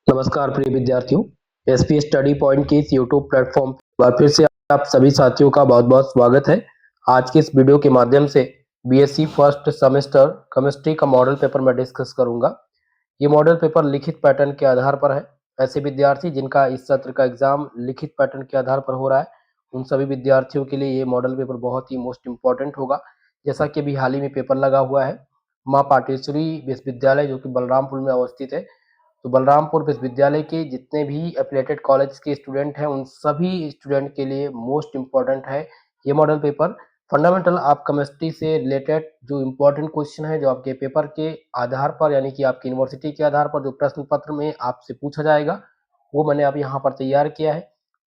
नमस्कार प्रिय विद्यार्थियों, एसपी स्टडी पॉइंट के इस यूट्यूब प्लेटफॉर्म पर बार फिर से आप सभी साथियों का बहुत-बहुत स्वागत है। आज के इस वीडियो के माध्यम से बीएससी फर्स्ट सेमेस्टर केमिस्ट्री का मॉडल पेपर मैं डिस्कस करूंगा। ये मॉडल पेपर लिखित पैटर्न के आधार पर है। ऐसे विद्यार्थी जिनका इस सत्र का एग्जाम लिखित पैटर्न के आधार पर हो रहा है, उन सभी विद्यार्थियों के लिए ये मॉडल पेपर बहुत ही मोस्ट इम्पोर्टेंट होगा। जैसा कि अभी हाल ही में पेपर लगा हुआ है, माँ पाटेश्वरी विश्वविद्यालय जो कि बलरामपुर में अवस्थित है, तो बलरामपुर विश्वविद्यालय के जितने भी एफिलिएटेड कॉलेज के स्टूडेंट हैं, उन सभी स्टूडेंट के लिए मोस्ट इम्पोर्टेंट है ये model paper. Fundamental of chemistry से रिलेटेड जो इम्पोर्टेंट क्वेश्चन है, जो आपके पेपर के आधार पर यानी कि आपकी यूनिवर्सिटी के आधार पर जो प्रश्न पत्र में आपसे पूछा जाएगा, वो मैंने अब यहाँ पर तैयार किया है।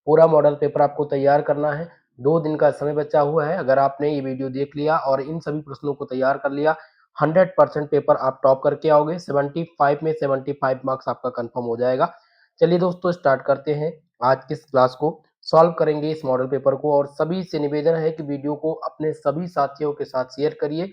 पूरा मॉडल पेपर आपको तैयार करना है। 2 दिन का समय बचा हुआ है। अगर आपने ये वीडियो देख लिया और इन सभी प्रश्नों को तैयार कर लिया, 100% पेपर आप टॉप करके आओगे। 75 में 75 मार्क्स आपका कंफर्म हो जाएगा। चलिए दोस्तों, स्टार्ट करते हैं आज की इस क्लास को। सॉल्व करेंगे इस मॉडल पेपर को और सभी से निवेदन है कि वीडियो को अपने सभी साथियों के साथ शेयर करिए।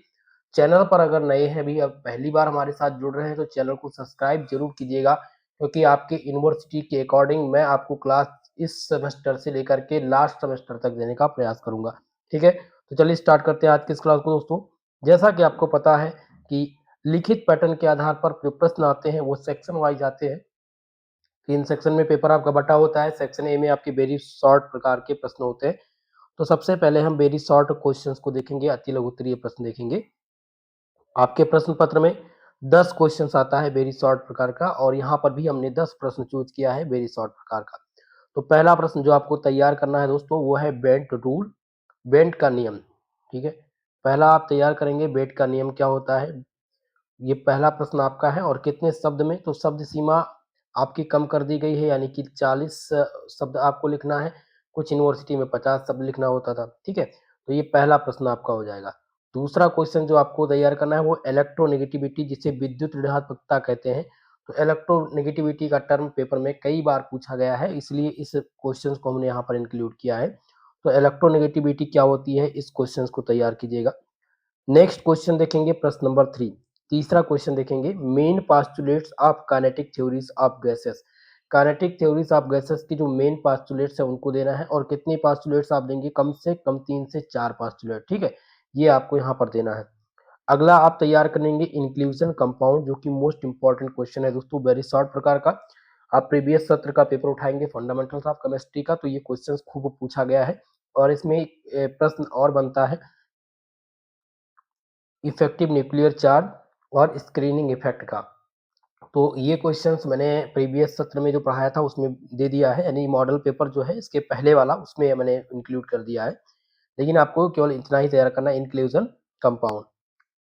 चैनल पर अगर नए हैं, भी अब पहली बार हमारे साथ जुड़ रहे हैं, तो चैनल को सब्सक्राइब जरूर कीजिएगा, क्योंकि आपके यूनिवर्सिटी के अकॉर्डिंग मैं आपको क्लास इस सेमेस्टर से लेकर के लास्ट सेमेस्टर तक देने का प्रयास करूंगा। ठीक है, तो चलिए स्टार्ट करते हैं आज की इस क्लास को दोस्तों। जैसा कि आपको पता है कि लिखित पैटर्न के आधार पर जो प्रश्न आते हैं वो सेक्शन वाइज आते हैं। 3 सेक्शन में पेपर आपका बटा होता है। सेक्शन ए में आपके वेरी शॉर्ट प्रकार के प्रश्न होते हैं। तो सबसे पहले हम वेरी शॉर्ट क्वेश्चंस को देखेंगे, अति लघु उत्तरीय प्रश्न देखेंगे। आपके प्रश्न पत्र में 10 क्वेश्चंस आता है वेरी शॉर्ट प्रकार का, और यहाँ पर भी हमने 10 प्रश्न चूज किया है वेरी शॉर्ट प्रकार का। तो पहला प्रश्न जो आपको तैयार करना है दोस्तों, वो है बेंट रूल, बेंट का नियम। ठीक है, पहला आप तैयार करेंगे बेंट का नियम क्या होता है। ये पहला प्रश्न आपका है। और कितने शब्द में, तो शब्द सीमा आपकी कम कर दी गई है, यानी कि 40 शब्द आपको लिखना है। कुछ यूनिवर्सिटी में 50 शब्द लिखना होता था। ठीक है, तो ये पहला प्रश्न आपका हो जाएगा। दूसरा क्वेश्चन जो आपको तैयार करना है वो इलेक्ट्रोनेगेटिविटी, जिसे विद्युत ऋणात्मकता कहते हैं। तो इलेक्ट्रोनेगेटिविटी का टर्म पेपर में कई बार पूछा गया है, इसलिए इस क्वेश्चन को हमने यहाँ पर इंक्लूड किया है। तो इलेक्ट्रोनेगेटिविटी क्या होती है, इस क्वेश्चन को तैयार कीजिएगा। नेक्स्ट क्वेश्चन देखेंगे, प्रश्न नंबर 3। तीसरा क्वेश्चन देखेंगे, main postulates of kinetic theories of gases. Kinetic theories of gases की जो मेन पास्टुलेट्स है उनको देना है, और कितने पास्टुलेट्स आप देंगे, कम से कम 3 से 4 पास्टुलेट। ठीक है, ये आपको यहाँ पर देना है। अगला आप तैयार करेंगे इंक्लूजन कंपाउंड, जो कि मोस्ट इंपॉर्टेंट क्वेश्चन है दोस्तों, वेरी शॉर्ट प्रकार का। आप प्रीवियस सत्र का पेपर उठाएंगे फंडामेंटल्स ऑफ केमिस्ट्री का, तो ये क्वेश्चन खूब पूछा गया है। और इसमें एक प्रश्न और बनता है इफेक्टिव न्यूक्लियर चार्ज और स्क्रीनिंग इफेक्ट का। तो ये क्वेश्चंस मैंने प्रीवियस सत्र में जो पढ़ाया था उसमें दे दिया है, यानी मॉडल पेपर जो है इसके पहले वाला, उसमें मैंने इंक्लूड कर दिया है। लेकिन आपको केवल इतना ही तैयार करना है, इंक्लूजन कंपाउंड।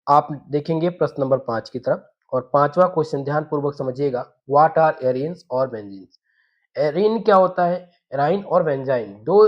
आप देखेंगे प्रश्न नंबर 5 की तरफ, और पांचवा क्वेश्चन ध्यान पूर्वक समझिएगा, व्हाट आर एरिन्स और बेंजीन्स। एरिन क्या होता है, एराइन और बेंजाइन दो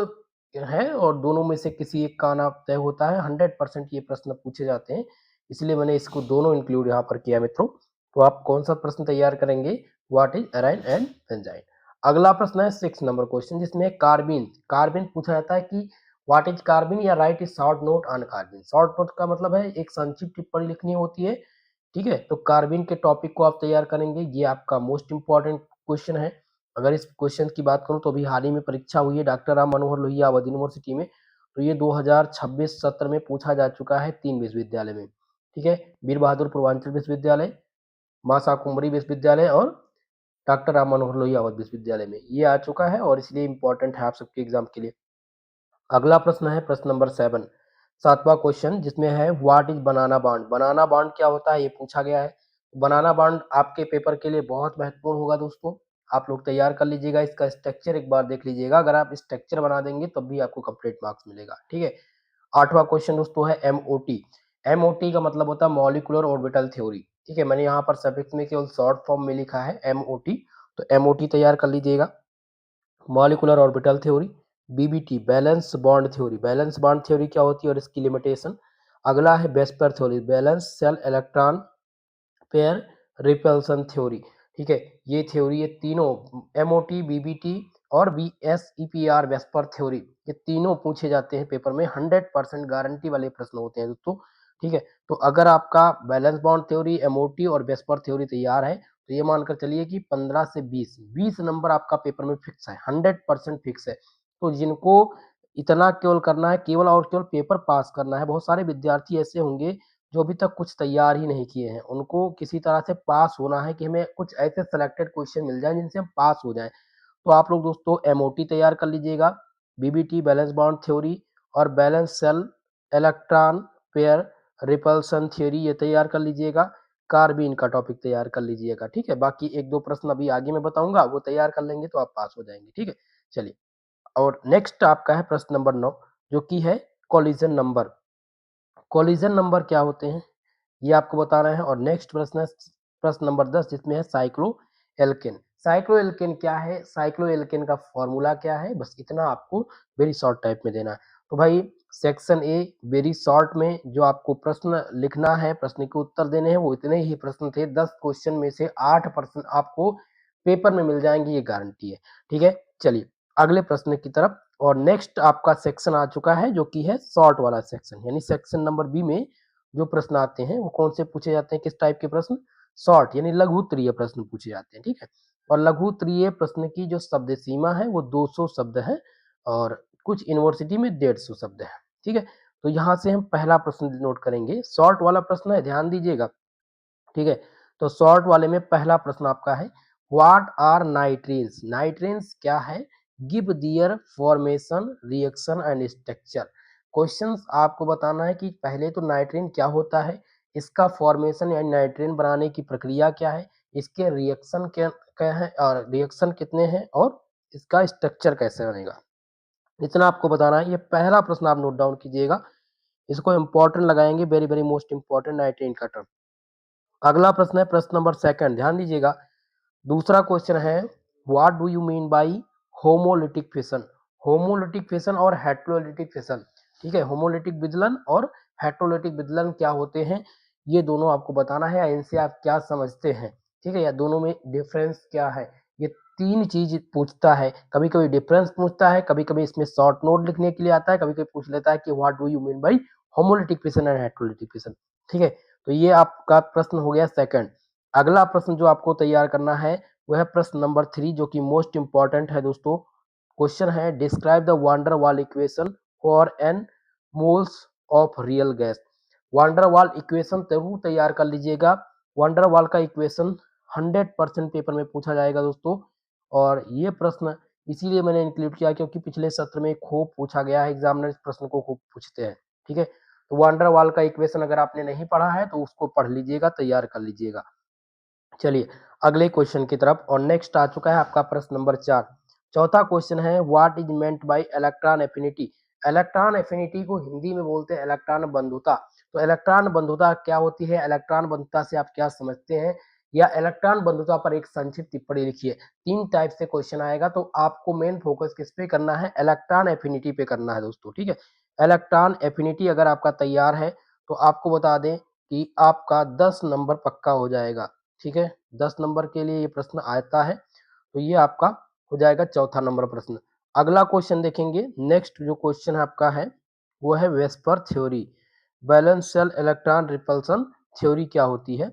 है, और दोनों में से किसी एक का नाम तय होता है। 100% ये प्रश्न पूछे जाते हैं, इसलिए मैंने इसको दोनों इंक्लूड यहाँ पर किया मित्रों। तो आप कौन सा प्रश्न तैयार करेंगे, व्हाट इज एराइन एंड बेंजाइन। अगला प्रश्न है 6 नंबर क्वेश्चन, जिसमें कार्बिन, कार्बिन पूछा जाता है कि व्हाट इज कार्बिन, या right is short note on कार्बिन। Short note का मतलब है एक संक्षिप्त टिप्पणी लिखनी होती है। ठीक है, तो कार्बिन के टॉपिक को आप तैयार करेंगे, ये आपका मोस्ट इंपॉर्टेंट क्वेश्चन है। अगर इस क्वेश्चन की बात करूं तो अभी हाल ही में परीक्षा हुई है डॉक्टर राम मनोहर लोहिया अवध यूनिवर्सिटी में, तो ये 2026 सत्र में पूछा जा चुका है 3 विश्वविद्यालय में। ठीक है, वीर बहादुर पूर्वांचल विश्वविद्यालय, मां शाकुंभरी विश्वविद्यालय और डॉक्टर राम मनोहर लोहिया अवध विश्वविद्यालय में ये आ चुका है, और इसलिए इंपॉर्टेंट है आप सबके एग्जाम के लिए। अगला प्रश्न है प्रश्न नंबर 7, सातवां क्वेश्चन, जिसमें है what is banana bond. Banana bond क्या होता है, ये पूछा गया है। बनाना बॉन्ड आपके पेपर के लिए बहुत महत्वपूर्ण होगा दोस्तों, आप लोग तैयार कर लीजिएगा। इसका स्ट्रक्चर एक बार देख लीजिएगा, अगर आप स्ट्रक्चर बना देंगे तब भी आपको कंप्लीट मार्क्स मिलेगा। ठीक है, आठवां क्वेश्चन दोस्तों है एमओटी। एमओटी का मतलब होता है मॉलिक्यूलर ऑर्बिटल थ्योरी। ठीक है, मैंने यहाँ पर सफिक्स में केवल शॉर्ट फॉर्म में लिखा है एमओटी, तो एमओटी तैयार कर लीजिएगा। Molecular orbital theory, BBT valence bond theory, valence bond theory क्या होती है और इसकी लिमिटेशन। अगला है VSEPR theory, valence shell electron pair repulsion theory. ठीक है, ये थ्योरी, ये तीनों एमओटी, बीबीटी और बीएसईपीआर वेस्पर थ्योरी, ये तीनों पूछे जाते हैं पेपर में। 100% गारंटी वाले प्रश्न होते हैं दोस्तों। ठीक है, तो अगर आपका बैलेंस बॉन्ड थ्योरी, एमओटी और वेस्पर थ्योरी तैयार है, तो ये मानकर चलिए कि 15 से 20 नंबर आपका पेपर में फिक्स है, 100% फिक्स है। तो जिनको इतना केवल करना है, केवल और केवल पेपर पास करना है। बहुत सारे विद्यार्थी ऐसे होंगे जो अभी तक कुछ तैयार ही नहीं किए हैं, उनको किसी तरह से पास होना है कि हमें कुछ ऐसे सेलेक्टेड क्वेश्चन मिल जाएं जिनसे हम पास हो जाएं। तो आप लोग दोस्तों एमओटी तैयार कर लीजिएगा, बीबीटी बैलेंस बॉन्ड थ्योरी और balance shell electron pair repulsion theory ये तैयार कर लीजिएगा। कार्बीन का टॉपिक तैयार कर लीजिएगा, ठीक है। बाकी एक दो प्रश्न अभी आगे मैं बताऊंगा, वो तैयार कर लेंगे तो आप पास हो जाएंगे, ठीक है। चलिए, और नेक्स्ट आपका है प्रश्न नंबर 9, जो कि है कोलिजन नंबर। कोलिजन नंबर क्या होते हैं ये आपको बताना है। और नेक्स्ट प्रश्न है प्रश्न नंबर 10, जिसमें है साइक्लो एल्केन। साइक्लो एल्केन क्या है, साइक्लो एल्केन का फॉर्मूला क्या है, बस इतना आपको वेरी शॉर्ट टाइप में देना है। तो भाई सेक्शन ए वेरी शॉर्ट में जो आपको प्रश्न लिखना है, प्रश्न के उत्तर देने हैं, वो इतने ही प्रश्न थे। 10 क्वेश्चन में से 8 प्रश्न आपको पेपर में मिल जाएंगे, ये गारंटी है, ठीक है। चलिए अगले प्रश्न की तरफ। और नेक्स्ट आपका सेक्शन आ चुका है जो कि है शॉर्ट वाला सेक्शन, यानी सेक्शन नंबर बी में जो प्रश्न आते हैं वो कौन से पूछे जाते हैं, किस टाइप के प्रश्न, शॉर्ट यानी लघु उत्तरीय प्रश्न पूछे जाते हैं, ठीक है। और लघु उत्तरीय प्रश्न की जो शब्द सीमा है वो 200 शब्द है, और कुछ यूनिवर्सिटी में 150 शब्द है, ठीक है। तो यहाँ से हम पहला प्रश्न नोट करेंगे, शॉर्ट वाला प्रश्न है, ध्यान दीजिएगा, ठीक है। तो शॉर्ट वाले में पहला प्रश्न आपका है, व्हाट आर नाइट्रेन्स। नाइट्रेन्स क्या है, give their formation reaction and structure. Questions आपको बताना है कि पहले तो नाइट्रेन क्या होता है, इसका फॉर्मेशन यानी नाइट्रेन बनाने की प्रक्रिया क्या है, इसके रिएक्शन क्या क्या है और रिएक्शन कितने हैं, और इसका स्ट्रक्चर कैसे बनेगा, इतना आपको बताना है। ये पहला प्रश्न आप नोट डाउन कीजिएगा, इसको इंपॉर्टेंट लगाएंगे, वेरी वेरी मोस्ट इंपॉर्टेंट नाइट्रेन का टर्म। अगला प्रश्न है प्रश्न नंबर सेकंड, ध्यान दीजिएगा। दूसरा क्वेश्चन है, what do you mean by homolytic fission. Homolytic fission और हेट्रोलिटिक फिशन, ठीक है। होमोलिटिक विदलन और हेट्रोलिटिक विदलन क्या होते हैं, ये दोनों आपको बताना है, या इनसे आप क्या समझते हैं, ठीक है, या दोनों में डिफरेंस क्या है। ये तीन चीज पूछता है, कभी कभी डिफरेंस पूछता है, कभी कभी इसमें शॉर्ट नोट लिखने के लिए आता है, कभी कभी पूछ लेता है कि what do you mean by homolytic fission and heterolytic fission, ठीक है। तो ये आपका प्रश्न हो गया सेकंड। अगला प्रश्न जो आपको तैयार करना है वह है प्रश्न नंबर 3, जो कि मोस्ट इंपॉर्टेंट है दोस्तों। क्वेश्चन है, describe the van der Waals equation for n moles of real gas. Van der Waals equation जरूर तैयार कर लीजिएगा। वांडर वाल का इक्वेशन 100% पेपर में पूछा जाएगा दोस्तों। और ये प्रश्न इसीलिए मैंने इंक्लूड किया क्योंकि पिछले सत्र में खूब पूछा गया है, एग्जामिनर इस प्रश्न को खूब पूछते हैं, ठीक है। तो वांडर वाल का इक्वेशन अगर आपने नहीं पढ़ा है तो उसको पढ़ लीजिएगा, तैयार कर लीजिएगा। चलिए अगले क्वेश्चन की तरफ। और नेक्स्ट आ चुका है आपका प्रश्न नंबर 4। चौथा क्वेश्चन है, what is meant by electron affinity. Electron affinity को हिंदी में बोलते हैं इलेक्ट्रॉन बंधुता। तो इलेक्ट्रॉन बंधुता क्या होती है, इलेक्ट्रॉन बंधुता से आप क्या समझते हैं, या इलेक्ट्रॉन बंधुता पर एक संक्षिप्त टिप्पणी लिखिए। तीन टाइप से क्वेश्चन आएगा, तो आपको मेन फोकस किस पे करना है, इलेक्ट्रॉन एफिनिटी पे करना है दोस्तों, ठीक है। इलेक्ट्रॉन एफिनिटी अगर आपका तैयार है तो आपको बता दें कि आपका 10 नंबर पक्का हो जाएगा, ठीक है। 10 नंबर के लिए ये प्रश्न आता है, तो ये आपका हो जाएगा चौथा नंबर प्रश्न। अगला क्वेश्चन देखेंगे, नेक्स्ट जो क्वेश्चन आपका है वो है VSEPR theory. Valence shell electron repulsion theory क्या होती है,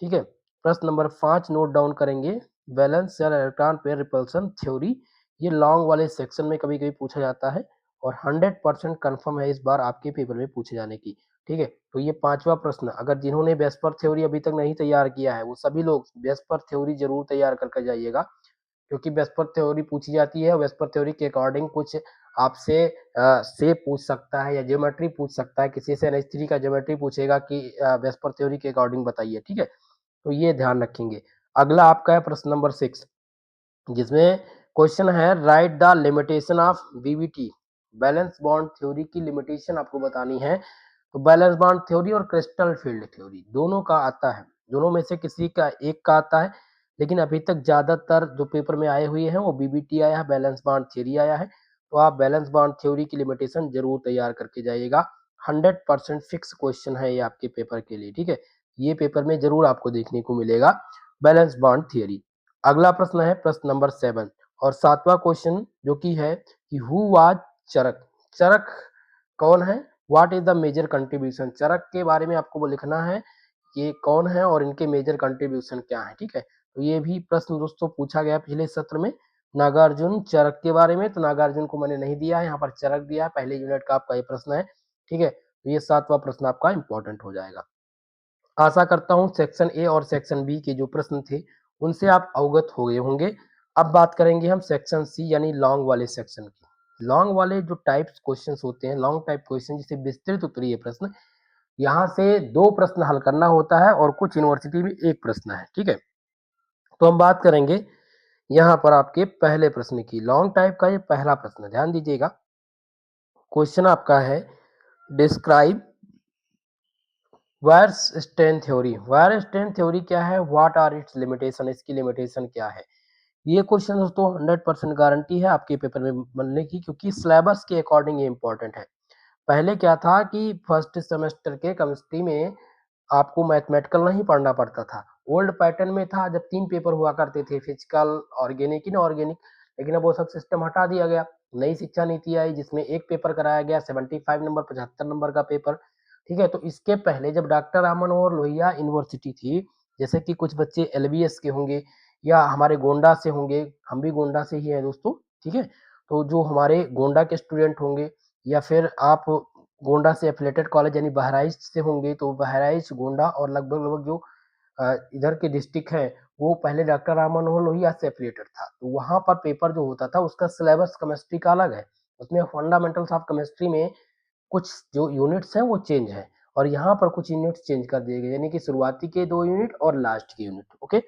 ठीक है। प्रश्न नंबर 5 नोट डाउन करेंगे, balance shell electron pair repulsion theory. ये लॉन्ग वाले सेक्शन में कभी कभी पूछा जाता है, और 100% कन्फर्म है इस बार आपके पेपर में पूछे जाने की, ठीक है। तो ये पांचवा प्रश्न, अगर जिन्होंने वेस्पर थ्योरी अभी तक नहीं तैयार किया है वो सभी लोग वेस्पर थ्योरी जरूर तैयार करके जाइएगा, क्योंकि वेस्पर थ्योरी पूछी जाती है। वेस्पर थ्योरी के अकॉर्डिंग कुछ आपसे शेप पूछ सकता है या ज्योमेट्री पूछ सकता है, किसी से NH3 का ज्योमेट्री पूछेगा कि वेस्पर थ्योरी के अकॉर्डिंग बताइए, ठीक है। तो ये ध्यान रखेंगे। अगला आपका है प्रश्न नंबर 6, जिसमें क्वेश्चन है, right the limitation of BBT. Valence bond theory की लिमिटेशन आपको बतानी है। तो बैलेंस बॉन्ड थ्योरी और क्रिस्टल फील्ड थ्योरी दोनों का आता है, दोनों में से किसी का एक का आता है, लेकिन अभी तक ज्यादातर जो पेपर में आए हुए हैं वो बीबीटी आया है, बैलेंस बॉन्ड थ्योरी आया है। तो आप बैलेंस बॉन्ड थ्योरी की लिमिटेशन जरूर तैयार करके जाइएगा। 100% फिक्स क्वेश्चन है ये आपके पेपर के लिए, ठीक है। ये पेपर में जरूर आपको देखने को मिलेगा बैलेंस बॉन्ड थ्योरी। अगला प्रश्न है प्रश्न नंबर 7, और सातवां क्वेश्चन जो कि है कि हु वाज चरक। चरक कौन है, what is the major contribution. Charak के बारे में आपको वो लिखना है, ये कौन है और इनके मेजर कंट्रीब्यूशन क्या है, ठीक है। तो ये भी प्रश्न दोस्तों पूछा गया पिछले सत्र में नागार्जुन चरक के बारे में। तो नागार्जुन को मैंने नहीं दिया है, यहाँ पर चरक दिया है। पहले यूनिट का आपका ये प्रश्न है, ठीक है। तो ये 7वां प्रश्न आपका इंपॉर्टेंट हो जाएगा। आशा करता हूँ सेक्शन ए और सेक्शन बी के जो प्रश्न थे उनसे आप अवगत हो गए होंगे। अब बात करेंगे हम सेक्शन सी यानी लॉन्ग वाले सेक्शन की। लॉन्ग वाले जो टाइप्स क्वेश्चंस होते हैं, लॉन्ग टाइप क्वेश्चन जिसे विस्तृत उत्तरीय प्रश्न, यहाँ से 2 प्रश्न हल करना होता है और कुछ यूनिवर्सिटी में 1 प्रश्न है, ठीक है। तो हम बात करेंगे यहाँ पर आपके पहले प्रश्न की। लॉन्ग टाइप का ये पहला प्रश्न, ध्यान दीजिएगा। क्वेश्चन आपका है describe wire strain theory. Wire strain theory क्या है, व्हाट आर इट्स लिमिटेशन, इसकी लिमिटेशन क्या है। ये क्वेश्चन दोस्तों 100% गारंटी है आपके पेपर में बनने की, क्योंकि सिलेबस के अकॉर्डिंग ये इंपॉर्टेंट है। पहले क्या था कि फर्स्ट सेमेस्टर के केमिस्ट्री में आपको मैथमेटिकल नहीं पढ़ना पड़ता था, ओल्ड पैटर्न में था जब 3 पेपर हुआ करते थे, फिजिकल, ऑर्गेनिक, इनऑर्गेनिक। लेकिन अब वो सब सिस्टम हटा दिया गया। नई शिक्षा नीति आई जिसमें एक पेपर कराया गया 75 नंबर 75 नंबर का पेपर, ठीक है। तो इसके पहले जब डॉक्टर राम मनोहर लोहिया यूनिवर्सिटी थी, जैसे कि कुछ बच्चे एलबीएस के होंगे या हमारे गोंडा से होंगे, हम भी गोंडा से ही हैं दोस्तों, ठीक है। तो जो हमारे गोंडा के स्टूडेंट होंगे या फिर आप गोंडा से एफिलेटेड कॉलेज यानी बहराइच से होंगे, तो बहराइच, गोंडा और लगभग लगभग जो इधर के डिस्ट्रिक्ट है वो पहले डॉक्टर राम मनोहर लोहिया से एफिलिएटेड था। तो वहाँ पर पेपर जो होता था उसका सिलेबस केमिस्ट्री का अलग है। उसमें फंडामेंटल्स ऑफ केमिस्ट्री में कुछ जो यूनिट्स हैं वो चेंज है और यहाँ पर कुछ यूनिट्स चेंज कर दिए गए, यानी कि शुरुआती के 2 यूनिट और लास्ट के यूनिट, ओके।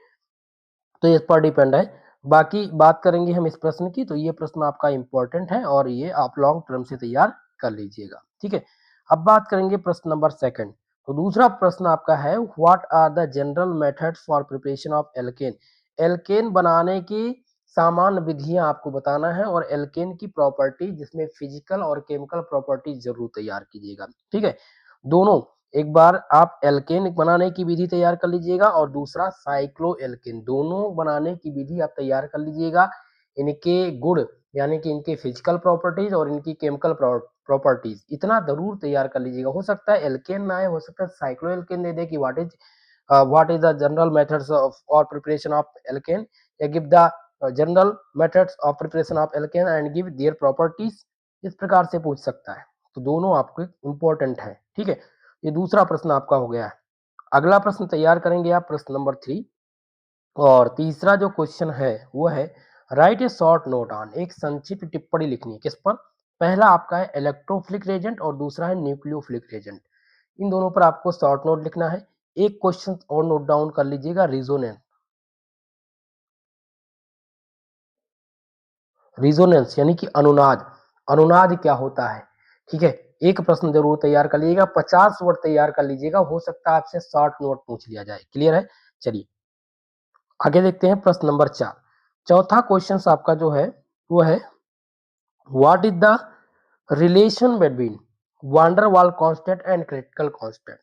तो इस पर डिपेंड है। बाकी बात करेंगे हम इस प्रश्न की, तो ये प्रश्न आपका इंपॉर्टेंट है और ये आप लॉन्ग टर्म से तैयार कर लीजिएगा, ठीक है। अब बात करेंगे प्रश्न नंबर सेकंड। तो दूसरा प्रश्न आपका है what are the general methods for preparation of alkane. Alkane बनाने की सामान्य विधियां आपको बताना है और एल्केन की प्रॉपर्टी जिसमें फिजिकल और केमिकल प्रॉपर्टी जरूर तैयार कीजिएगा, ठीक है। दोनों, एक बार आप एल्केन बनाने की विधि तैयार कर लीजिएगा और दूसरा साइक्लो एल्केन, दोनों बनाने की विधि आप तैयार कर लीजिएगा। इनके गुण यानी कि इनके फिजिकल प्रॉपर्टीज और इनकी केमिकल प्रॉपर्टीज इतना जरूर तैयार कर लीजिएगा। हो सकता है एल्केन ना आए, हो सकता है साइक्लो एल्केन दे दे कि what is the general methods of और प्रिपरेशन ऑफ एल्केन, या give the general methods of preparation of alkene and give their properties, इस प्रकार से पूछ सकता है। तो दोनों आपको इंपॉर्टेंट है, ठीक है। ये दूसरा प्रश्न आपका हो गया है। अगला प्रश्न तैयार करेंगे आप, प्रश्न नंबर 3। और तीसरा जो क्वेश्चन है वो है right A short note on, एक संक्षिप्त टिप्पणी लिखनी है किस पर। पहला आपका है इलेक्ट्रोफिलिक रेजेंट और दूसरा है न्यूक्लियोफिलिक रेजेंट। इन दोनों पर आपको शॉर्ट नोट लिखना है। एक क्वेश्चन और नोट डाउन कर लीजिएगा, रिजोनेंस। रिजोनेंस यानी कि अनुनाद, अनुनाद क्या होता है, ठीक है। एक प्रश्न जरूर तैयार कर लीजिएगा, 50 वर्ड तैयार कर लीजिएगा, हो सकता है आपसे शॉर्ट नोट पूछ लिया जाए, क्लियर है। चलिए आगे देखते हैं प्रश्न नंबर 4। चौथा क्वेश्चन आपका जो है वो है what is the relation between van der Waal constant and critical constant.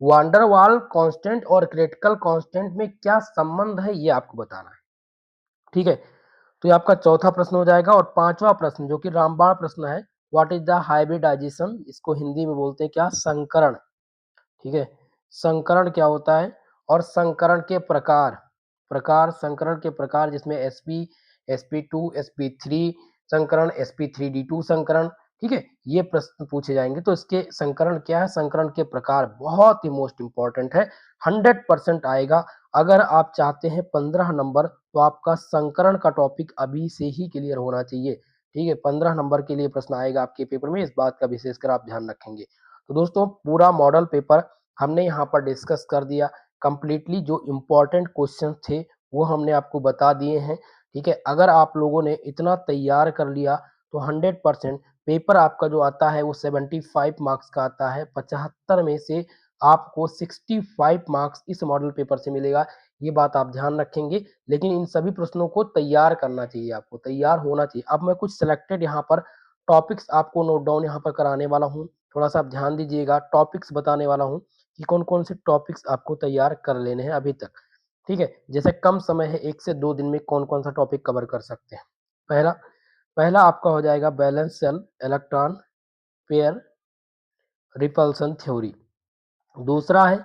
Van der Waal constant और क्रिटिकल कांस्टेंट में क्या संबंध है ये आपको बताना है, ठीक है। तो ये आपका चौथा प्रश्न हो जाएगा। और पांचवा प्रश्न जो कि रामबाण प्रश्न है, व्हाट इज द हाइब्रिडाइजेशन, इसको हिंदी में बोलते हैं क्या, संकरण, ठीक है। संकरण क्या होता है और संकरण के प्रकार, संकरण के प्रकार जिसमें sp2 sp3 संकरण, sp3d2 संकरण, ठीक है। ये प्रश्न पूछे जाएंगे। तो इसके संकरण क्या है, संकरण के प्रकार बहुत ही मोस्ट इंपॉर्टेंट है, 100% आएगा। अगर आप चाहते हैं 15 नंबर तो आपका संकरण का टॉपिक अभी से ही क्लियर होना चाहिए, ठीक है। 15 नंबर के लिए प्रश्न आएगा आपके पेपर में, इस बात का विशेषकर आप ध्यान रखेंगे। तो दोस्तों पूरा मॉडल पेपर हमने यहाँ पर डिस्कस कर दिया कंप्लीटली। जो इम्पोर्टेंट क्वेश्चन थे वो हमने आपको बता दिए हैं, ठीक है। अगर आप लोगों ने इतना तैयार कर लिया तो 100% पेपर आपका जो आता है वो 75 मार्क्स का आता है। 75 में से आपको 65 मार्क्स इस मॉडल पेपर से मिलेगा, ये बात आप ध्यान रखेंगे। लेकिन इन सभी प्रश्नों को तैयार करना चाहिए, आपको तैयार होना चाहिए। अब मैं कुछ सिलेक्टेड यहाँ पर टॉपिक्स आपको नोट डाउन यहाँ पर कराने वाला हूँ, थोड़ा सा आप ध्यान दीजिएगा। टॉपिक्स बताने वाला हूँ कि कौन कौन से टॉपिक्स आपको तैयार कर लेने हैं अभी तक, ठीक है। जैसे कम समय है, 1 से 2 दिन में कौन कौन सा टॉपिक कवर कर सकते हैं। पहला पहला आपका हो जाएगा balance shell electron pair repulsion theory. दूसरा है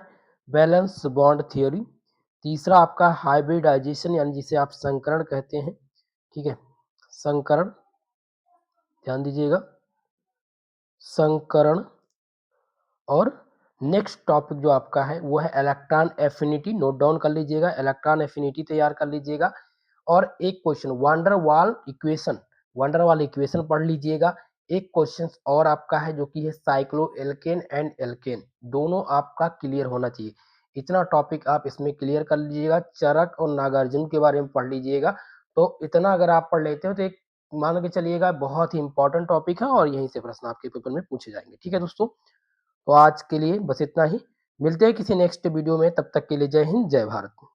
बैलेंस बॉन्ड थ्योरी। तीसरा आपका हाइब्रिडाइजेशन यानी जिसे आप संकरण कहते हैं, ठीक है, संकरण, ध्यान दीजिएगा, संकरण। और नेक्स्ट टॉपिक जो आपका है वो है इलेक्ट्रॉन एफिनिटी, नोट डाउन कर लीजिएगा, इलेक्ट्रॉन एफिनिटी तैयार कर लीजिएगा। और एक क्वेश्चन वंडरवाल इक्वेशन पढ़ लीजिएगा। एक क्वेश्चन और आपका है जो कि है साइक्लो एल्केन एंड एल्केन, दोनों आपका क्लियर होना चाहिए। इतना टॉपिक आप इसमें क्लियर कर लीजिएगा। चरक और नागार्जुन के बारे में पढ़ लीजिएगा। तो इतना अगर आप पढ़ लेते हो तो एक मान के चलिएगा बहुत ही इंपॉर्टेंट टॉपिक है और यहीं से प्रश्न आपके पेपर में पूछे जाएंगे। ठीक है दोस्तों, तो आज के लिए बस इतना ही। मिलते हैं किसी नेक्स्ट वीडियो में, तब तक के लिए जय हिंद, जय भारत।